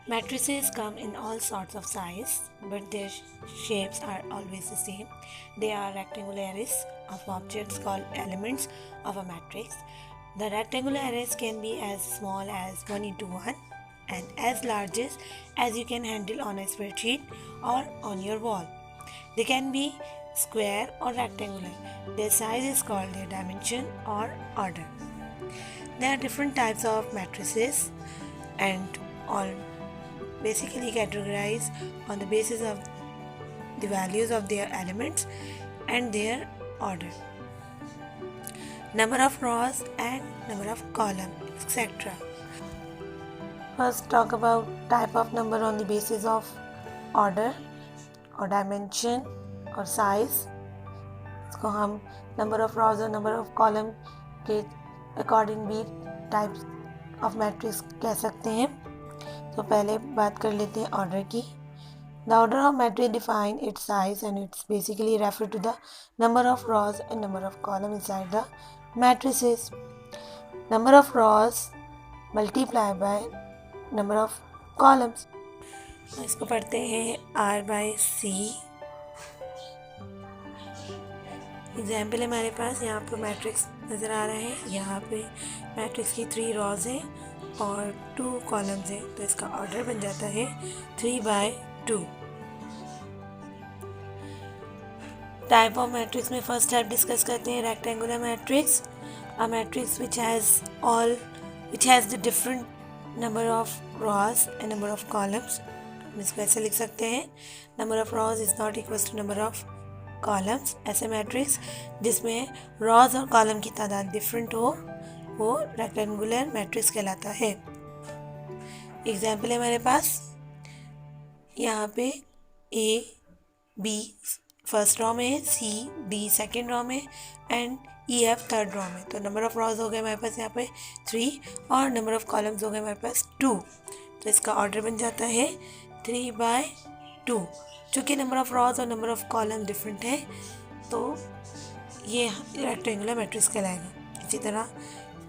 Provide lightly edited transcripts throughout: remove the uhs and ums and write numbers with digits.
Matrices come in all sorts of size, but their shapes are always the same. They are rectangular arrays of objects called elements of a matrix. The rectangular arrays can be as small as 1 into 1 and as large as you can handle on a spreadsheet or on your wall. They can be square or rectangular. Their size is called their dimension or order. There are different types of matrices and all basically categorized on the basis of the values of their elements and their order, number of rows and number of columns, etc. First talk about type of number on the basis of order और dimension और size. इसको हम number of rows और number of column के according भी types of matrix कह सकते हैं. तो पहले बात कर लेते हैं ऑर्डर की. The order of matrix define its size and it's basically refer to the number of rows and number of columns inside the matrices. Number of rows multiplied by number of columns. इसको पढ़ते हैं R/C. Example है हमारे पास. यहाँ आपको matrix नज़र आ रहा है. यहाँ पे मैट्रिक्स की 3 रॉज हैं और 2 कॉलम्स हैं, तो इसका ऑर्डर बन जाता है 3/2. टाइप ऑफ मैट्रिक्स में फर्स्ट टाइप डिस्कस करते हैं rectangular matrix. A matrix which has the different number of rows and number of columns. हम इसको ऐसे लिख सकते हैं, number of rows is not equal to number of columns. ऐसे मैट्रिक्स जिसमें रॉज और कॉलम की तादाद डिफरेंट हो वो रेक्टेंगुलर मैट्रिक्स कहलाता है. एग्जाम्पल है हमारे पास. यहाँ पे A, B फर्स्ट रॉ में है, C, D सेकेंड रॉ में एंड EF थर्ड रॉ में. तो नंबर ऑफ रॉज हो गए हमारे पास यहाँ पे 3 और नंबर ऑफ कॉलम्स हो गए हमारे पास 2. तो इसका ऑर्डर बन जाता है 3/2. चूँकि नंबर ऑफ रॉज और नंबर ऑफ कॉलम डिफरेंट है तो ये रेक्टेंगुलर मैट्रिक्स कहलाएगा. इसी तरह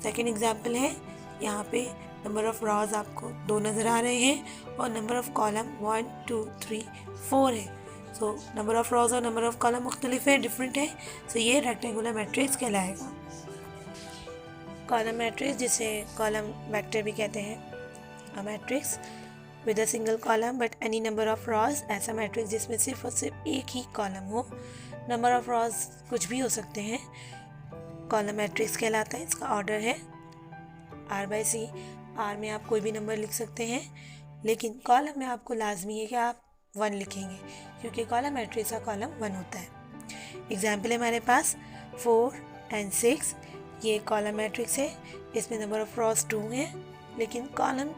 सेकेंड एग्जाम्पल है. यहाँ पे नंबर ऑफ रॉज आपको 2 नज़र आ रहे हैं और नंबर ऑफ कॉलम 1, 2, 3, 4 है. सो नंबर ऑफ रॉज और नंबर ऑफ कॉलम मुख्तलिफ है, डिफरेंट है. सो ये रेक्टेंगुलर मैट्रिक्स कहलाएगा. कॉलम मैट्रिक्स जिसे कॉलम वेक्टर भी कहते हैं. A matrix with a single column but any number of rows. ऐसा मैट्रिक्स जिसमें सिर्फ और सिर्फ एक ही कॉलम हो. नंबर ऑफ रॉज कुछ भी हो सकते हैं. कॉलम मैट्रिक्स कहलाता है. इसका ऑर्डर है R/C. R में आप कोई भी नंबर लिख सकते हैं, लेकिन कॉलम में आपको लाजमी है कि आप 1 लिखेंगे क्योंकि कॉलम मैट्रिक्स का कॉलम 1 होता है. एग्जाम्पल है हमारे पास 4 and 6. ये कॉलम मैट्रिक्स है. इसमें नंबर ऑफ रॉज 2 हैं लेकिन कॉलम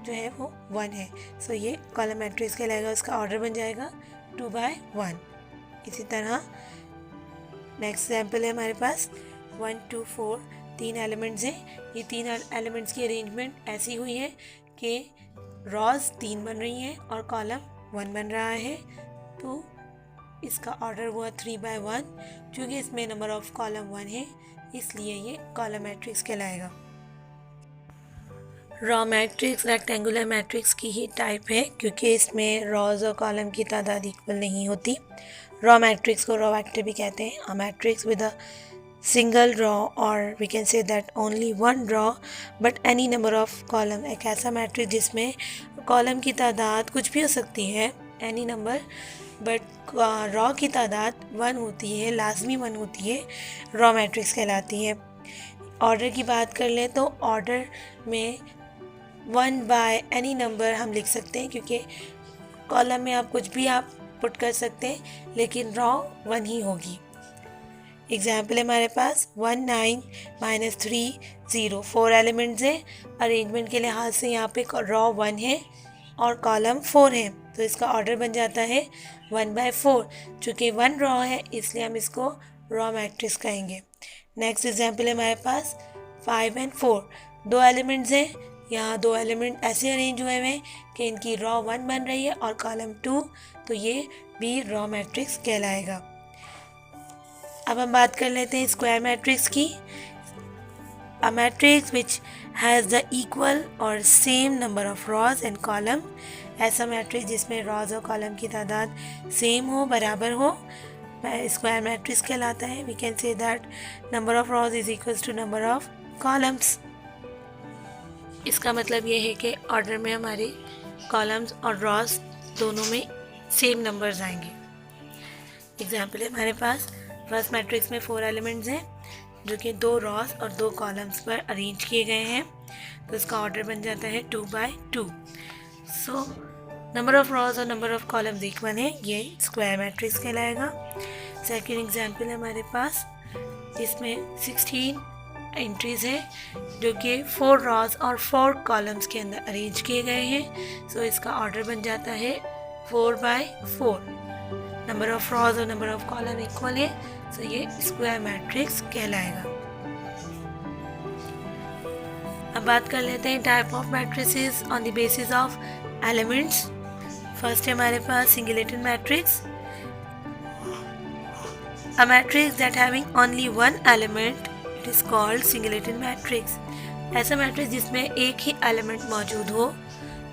जो है वो 1 है. सो ये कॉलम मैट्रिक्स कहलाएगा. इसका ऑर्डर बन जाएगा 2/1. इसी तरह नेक्स्ट एग्जाम्पल है हमारे पास 1, 2, 4. 3 एलिमेंट्स हैं. ये 3 एलिमेंट्स की अरेंजमेंट ऐसी हुई है कि रॉज 3 बन रही हैं और कॉलम 1 बन रहा है. तो इसका ऑर्डर हुआ 3/1. क्योंकि इसमें नंबर ऑफ कॉलम 1 है इसलिए ये कॉलम मैट्रिक्स कहलाएगा. रॉ मैट्रिक्स रेक्टेंगुलर मैट्रिक्स की ही टाइप है क्योंकि इसमें रॉज और कॉलम की तादाद इक्वल नहीं होती. रॉ मैट्रिक्स को रॉ वेक्टर भी कहते हैं. A matrix with a single row और we can say that only 1 row but any number of column. एक ऐसा मैट्रिक्स जिसमें कॉलम की तादाद कुछ भी हो सकती है, एनी नंबर, बट रॉ की तादाद 1 होती है, लाजमी 1 होती है, रॉ मैट्रिक्स कहलाती है. ऑर्डर की बात कर लें तो ऑर्डर में 1 बाय एनी नंबर हम लिख सकते हैं क्योंकि कॉलम में आप कुछ भी आप पुट कर सकते हैं लेकिन रॉ 1 ही होगी. एग्जाम्पल है हमारे पास 1, 9, -3, 0. 4 एलिमेंट्स हैं. अरेंजमेंट के लिहाज से यहाँ पे रॉ 1 है और कॉलम 4 है. तो इसका ऑर्डर बन जाता है 1/4. चूँकि 1 रॉ है इसलिए हम इसको रॉ मैट्रिक्स कहेंगे. नेक्स्ट एग्जाम्पल है हमारे पास 5 and 4. 2 एलिमेंट्स हैं. यहाँ 2 एलिमेंट ऐसे अरेंज हुए हैं कि इनकी रॉ 1 बन रही है और कॉलम 2. तो ये भी रॉ मैट्रिक्स कहलाएगा. अब हम बात कर लेते हैं स्क्वायर मैट्रिक्स की. A matrix which has the equal or same number of rows and column, ऐसा मैट्रिक्स जिसमें रॉज और कॉलम की तादाद सेम हो, बराबर हो, स्क्वायर मैट्रिक्स कहलाता है. We can say that number of rows is equals to number of columns. इसका मतलब ये है कि ऑर्डर में हमारे कॉलम्स और रॉज दोनों में सेम नंबर्स आएंगे. एग्जाम्पल है हमारे पास, फर्स्ट मैट्रिक्स में 4 एलिमेंट्स हैं जो कि 2 रॉज और 2 कॉलम्स पर अरेंज किए गए हैं, तो इसका ऑर्डर बन जाता है 2/2. सो नंबर ऑफ रॉज और नंबर ऑफ कॉलम्स इक्वल है, ये स्क्वायर मैट्रिक्स कहलाएगा. सेकेंड एग्जाम्पल है हमारे पास, इसमें 16 एंट्रीज़ हैं जो कि 4 रॉज और 4 कॉलम्स के अंदर अरेंज किए गए हैं. सो इसका ऑर्डर बन जाता है 4/4. नंबर ऑफ रॉज और नंबर ऑफ कॉलम इक्वल है, सो ये स्क्वायर मैट्रिक्स कहलाएगा. अब बात कर लेते हैं type of matrices on the basis of elements. First है हमारे पास singulated matrix. A matrix that having only one element, it is called singulated matrix. ऐसा मैट्रिक्स जिसमें एक ही एलिमेंट मौजूद हो,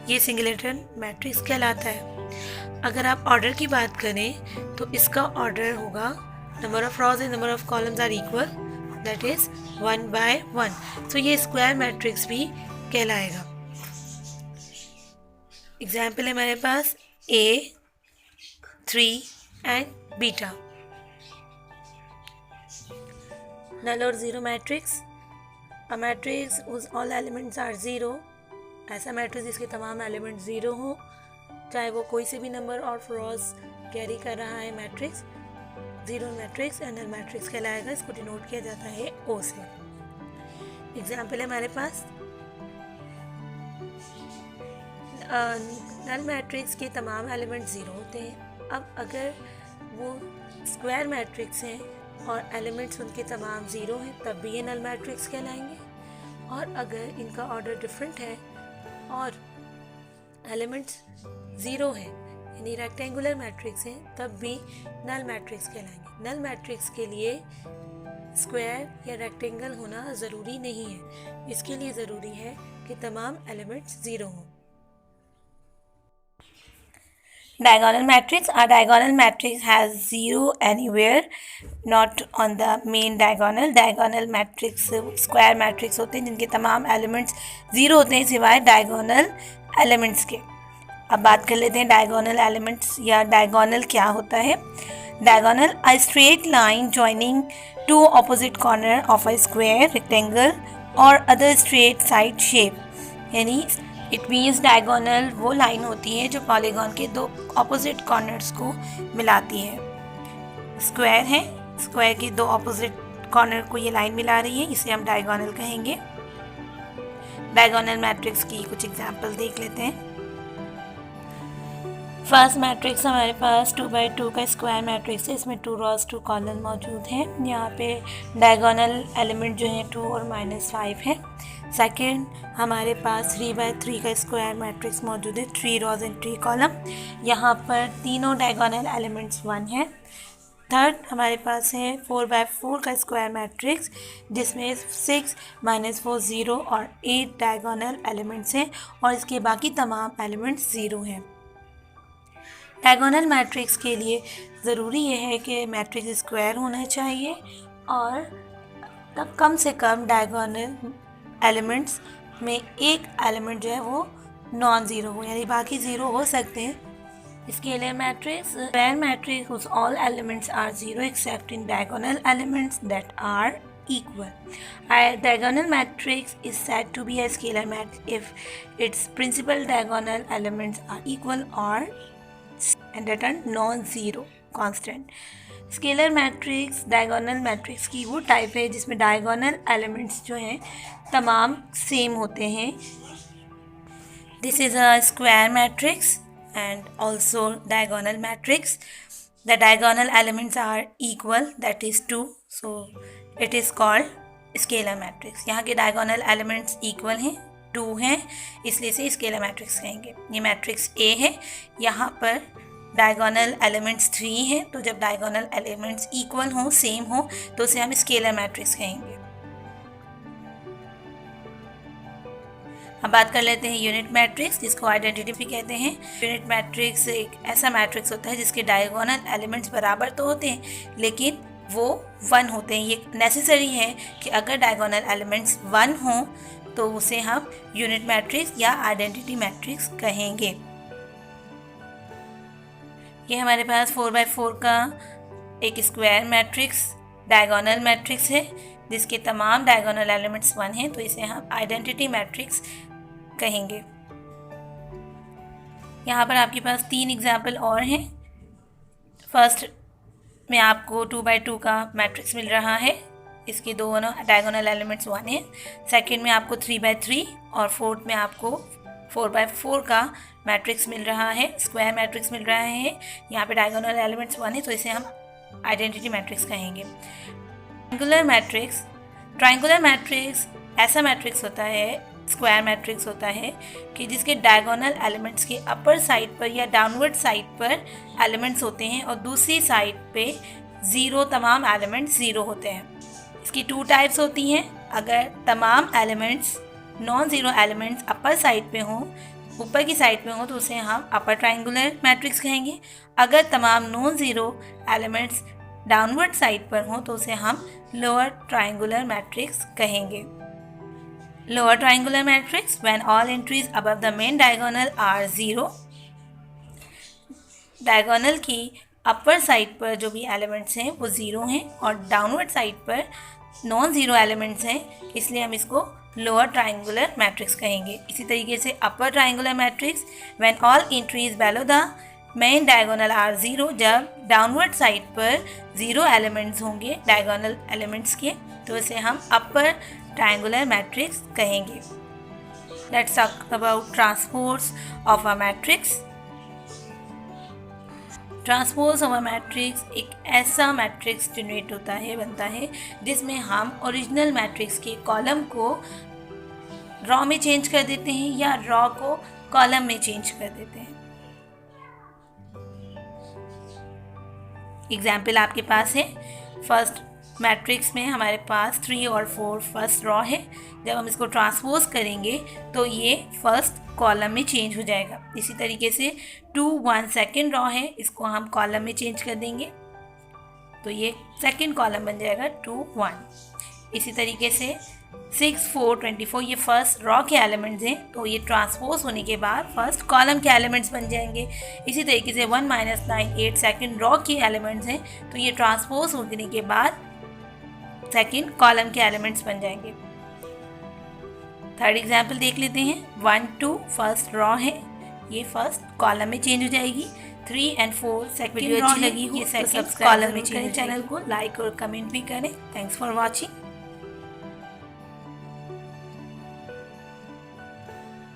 ये सिंगुलेटेड मैट्रिक्स कहलाता है. अगर आप ऑर्डर की बात करें तो इसका ऑर्डर होगा number of rows and number of columns are equal, that is 1/1. तो ये स्क्वायर मैट्रिक्स भी कहलाएगा. एग्जाम्पल है हमारे पास A, 3 एंड बीटा. नल और zero matrix. A matrix whose all elements are zero. ऐसा मैट्रिक्स जिसके तमाम एलिमेंट ज़ीरो हो, चाहे वो कोई से भी नंबर ऑफ रॉज कैरी कर रहा है. Matrix zero matrix and null matrix कहलाएगा. इसको डिनोट किया जाता है O से. एग्जाम्पल है हमारे पास, नल मैट्रिक्स के तमाम एलिमेंट ज़ीरो होते हैं. अब अगर वो स्क्वायर मैट्रिक्स हैं और एलिमेंट्स उनके तमाम ज़ीरो हैं, तब भी ये नल मैट्रिक्स कहलाएंगे. और अगर इनका ऑर्डर डिफरेंट है और एलिमेंट्स ज़ीरो है, यानी रेक्टेंगुलर मैट्रिक्स हैं, तब भी नल मैट्रिक्स कहलाएंगे. नल मैट्रिक्स के लिए स्क्वायर या रेक्टेंगल होना ज़रूरी नहीं है. इसके लिए ज़रूरी है कि तमाम एलिमेंट्स ज़ीरो हों. Diagonal matrix. A diagonal matrix has zero anywhere, not on the main diagonal. Diagonal matrix square matrix होते हैं जिनके तमाम elements ज़ीरो होते हैं सिवाय diagonal elements के. अब बात कर लेते हैं diagonal elements या diagonal क्या होता है. Diagonal, a straight line joining two opposite corner of a square, rectangle or other straight side shape. यानी इट मीन्स डायगोनल वो लाइन होती है जो पॉलीगॉन के 2 ऑपोजिट कॉर्नर्स को मिलाती है. स्क्वायर है, स्क्वायर के 2 ऑपोजिट कॉर्नर को ये लाइन मिला रही है, इसे हम डायगोनल कहेंगे. डायगोनल मैट्रिक्स की कुछ एग्जांपल देख लेते हैं. फर्स्ट मैट्रिक्स हमारे पास 2/2 का स्क्वायर मैट्रिक्स है. इसमें 2 रॉज 2 कॉलम मौजूद हैं. यहाँ पे डायगोनल एलिमेंट जो है 2 और -5 है. सेकेंड हमारे पास 3/3 का स्क्वायर मैट्रिक्स मौजूद है, 3 रॉज एंड 3 कॉलम. यहाँ पर तीनों डायगोनल एलिमेंट्स 1 हैं. थर्ड हमारे पास है 4/4 का स्क्वायर मैट्रिक्स जिसमें 6 -4 0 और 8 डायगोनल एलिमेंट्स हैं और इसके बाकी तमाम एलिमेंट्स 0 हैं. डायगोनल मैट्रिक्स के लिए ज़रूरी ये है कि मैट्रिक्स स्क्वायर होना चाहिए और तब कम से कम डायगोनल एलिमेंट्स में एक एलिमेंट जो है वो नॉन ज़ीरो हो, यानी बाकी ज़ीरो हो सकते हैं. Scalar matrix, square matrix whose all elements are zero except in diagonal elements that are equal. A diagonal matrix is said to be a scalar matrix if its principal diagonal elements are equal or and that are non-zero constant. Scalar matrix diagonal matrix की वो type है जिसमें diagonal elements जो हैं तमाम same होते हैं. This is a square matrix and also diagonal matrix. The diagonal elements are equal, that is 2, so it is called scalar matrix. यहाँ के diagonal elements equal हैं, 2 हैं, इसलिए इसे scalar matrix कहेंगे. ये मैट्रिक्स A है, यहाँ पर diagonal elements 3 हैं, तो जब diagonal elements equal हों, सेम हों, तो उसे हम scalar matrix कहेंगे. अब बात कर लेते हैं यूनिट मैट्रिक्स, जिसको आइडेंटिटी भी कहते हैं। यूनिट मैट्रिक्स एक ऐसा मैट्रिक्स होता है जिसके डायगोनल एलिमेंट्स बराबर तो होते हैं लेकिन वो 1 होते हैं। ये नेसेसरी है कि अगर डायगोनल एलिमेंट्स 1 हों तो उसे हम यूनिट मैट्रिक्स या आइडेंटिटी मैट्रिक्स कहेंगे। ये हमारे पास 4x4 का एक स्क्वायर मैट्रिक्स डायगोनल मैट्रिक्स है जिसके तमाम डायगोनल एलिमेंट्स 1 हैं, तो इसे हम आइडेंटिटी मैट्रिक्स कहेंगे। यहाँ पर आपके पास 3 एग्जाम्पल और हैं। फर्स्ट में आपको 2x2 का मैट्रिक्स मिल रहा है, इसके दोनों डायगोनल एलिमेंट्स 1 हैं। सेकंड में आपको 3x3 और फोर्थ में आपको 4x4 का मैट्रिक्स मिल रहा है, स्क्वायर मैट्रिक्स मिल रहा है। यहाँ पे डायगोनल एलिमेंट्स 1 है तो इसे हम आइडेंटिटी मैट्रिक्स कहेंगे। ट्रायंगुलर मैट्रिक्स ऐसा मैट्रिक्स होता है, स्क्वायर मैट्रिक्स होता है कि जिसके डायगोनल एलिमेंट्स के अपर साइड पर या डाउनवर्ड साइड पर एलिमेंट्स होते हैं और दूसरी साइड पे तमाम एलिमेंट्स 0 होते हैं। इसकी 2 टाइप्स होती हैं। अगर तमाम elements non zero elements upper side पे हों, ऊपर की साइड पे हों, तो उसे हम अपर ट्रायंगुलर मैट्रिक्स कहेंगे। अगर तमाम non zero elements downward side पर हों तो उसे हम लोअर ट्रायंगुलर मैट्रिक्स कहेंगे। Lower triangular matrix when all entries above the main diagonal are 0। Diagonal की अपर साइड पर जो भी एलिमेंट्स हैं वो 0 हैं और डाउनवर्ड साइड पर नॉन ज़ीरो एलिमेंट्स हैं, इसलिए हम इसको लोअर ट्रायंगुलर मैट्रिक्स कहेंगे। इसी तरीके से upper triangular matrix when all entries below the main diagonal are 0, जब डाउनवर्ड साइड पर 0 एलिमेंट्स होंगे डायगोनल एलिमेंट्स के, तो इसे हम अपर ट्रायंगुलर मैट्रिक्स कहेंगे। Let's talk about transpose of a matrix. Transpose of a matrix एक ऐसा मैट्रिक्स जनरेट बनता है जिसमें हम ओरिजिनल मैट्रिक्स के कॉलम को रॉ में चेंज कर देते हैं या रॉ को कॉलम में चेंज कर देते हैं। एग्जाम्पल आपके पास है, फर्स्ट मैट्रिक्स में हमारे पास 3 और 4 फर्स्ट रॉ है। जब हम इसको ट्रांसपोज करेंगे तो ये फर्स्ट कॉलम में चेंज हो जाएगा। इसी तरीके से 2 1 सेकेंड रॉ है, इसको हम कॉलम में चेंज कर देंगे तो ये सेकेंड कॉलम बन जाएगा 2 1। इसी तरीके से 6 4 24 ये फर्स्ट रॉ के एलिमेंट्स हैं, तो ये ट्रांसपोज होने के बाद फर्स्ट कॉलम के एलिमेंट्स बन जाएंगे। इसी तरीके से 1 9 8 सेकेंड रॉ के एलिमेंट्स हैं, तो ये ट्रांसपोज होने के बाद सेकेंड कॉलम के एलिमेंट्स बन जाएंगे। थर्ड एग्जाम्पल देख लेते हैं। 1 2 फर्स्ट रॉ है, ये फर्स्ट कॉलम में चेंज हो जाएगी। 3 और 4 सेकेंड रॉ लगी हुई, ये सेकेंड कॉलम में चेंज। चैनल को लाइक और कमेंट भी करें। Thanks for watching.